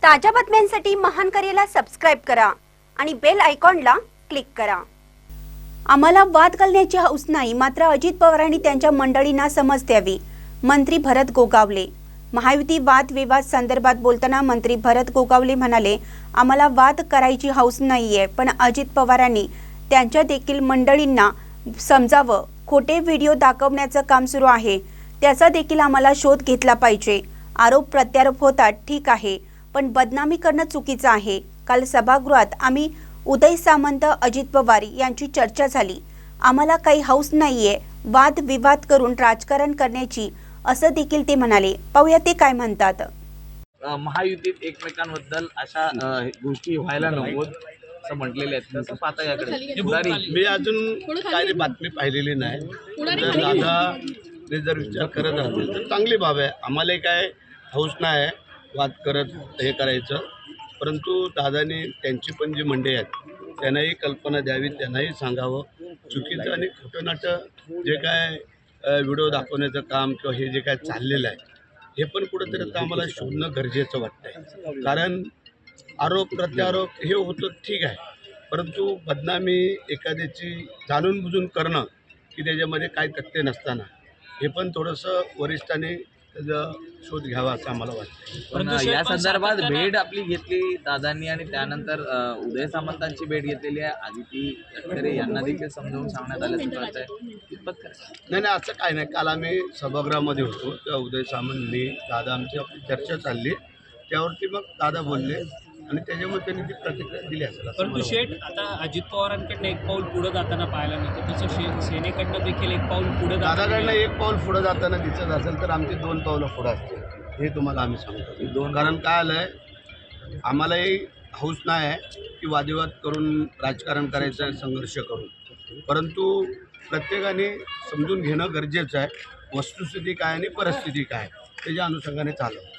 ताज्या बातम्यांसाठी महान करेला सबस्क्राइब करा आणि बेल आयकॉनला क्लिक करा। आम्हाला वाद घालण्याची हौस नाही, मात्र अजित पवारांनी त्यांच्या मंडळींना समज द्यावी। मंत्री भरत गोगावले। महायुती वाद विवाद संदर्भात बोलताना मंत्री भरत गोगावले म्हणाले, आम्हाला वाद करायची हौस नाहीये, पण अजित पवारांनी त्यांच्या देखील मंडळींना समजावं। खोटे व्हिडिओ दाखवण्याचं काम सुरू आहे, त्याचा देखील आम्हाला शोध घेतला पाहिजे। आरोप प्रत्यारोप होतात, ठीक आहे, पण बदनामी करणं चुकीचं आहे। काल सभागृहात आम्ही उदय सामंत अजित पवार यांची चर्चा झाली। आम्हाला काही हौस नाहीये वाद विवाद करून राजकारण करण्याची, असं देखील ते म्हणाले। पाहूया ते काय म्हणतात। महायुतीत एकमेकांबद्दल अशा गोष्टी व्हायला नकोत असं म्हटलेले आहेत। कसं पाहता याकडे? मी अजून काही बातमी पाहिलेली नाही। जर दादा जर विचार करत असतील तर चांगली बाब आहे। आम्हाला काय हौस नाही वाद करत हे करायचं, परंतु दादाने त्यांची पण जी मंडळी आहेत त्यांनाही कल्पना द्यावी, त्यांनाही सांगावं। चुकीचं आणि खोटं नाटं जे काय व्हिडिओ दाखवण्याचं काम किंवा हे जे काय चाललेलं आहे हे पण कुठंतरी आता आम्हाला शोधणं गरजेचं वाटतंय। कारण आरोप प्रत्यारोप हे होतं ठीक आहे, परंतु बदनामी एखाद्याची जाणून बुजून करणं की त्याच्यामध्ये काय तथ्य नसताना हे पण थोडंसं वरिष्ठांनी त्याचा शोध घ्यावा असं आम्हाला वाटतं। पण या संदर्भात भेट आपली घेतली दादांनी आणि त्यानंतर उदय सामंतांची भेट घेतलेली आहे। आदिती तटकरे यांना देखील समजावून सांगण्यात आल्याचं कळतंय। नाही असं काय नाही। काल आम्ही सभागृहामध्ये होतो तेव्हा उदय सामंतनी दादा आमची चर्चा चालली, त्यावरती मग दादा बोलले आणि त्याच्यामुळे त्यांनी ती प्रतिक्रिया दिली असेल। परंतु शेठ, आता अजित पवारांकडनं एक पाऊल पुढे जाताना पाहायला मिळतं, तसं सेनेकडनं देखील एक पाऊल पुढे दादाकडनं एक पाऊल पुढे जाताना दिसत असेल तर आमची 2 पावलं पुढे असतील, हे तुम्हाला आम्ही सांगतो। कारण काय आलं आहे, आम्हालाही हौस नाही आहे की वादविवाद करून राजकारण करायचं, संघर्ष करून, परंतु प्रत्येकाने समजून घेणं गरजेचं आहे। वस्तुस्थिती काय आणि परिस्थिती काय त्याच्या अनुषंगाने चालू।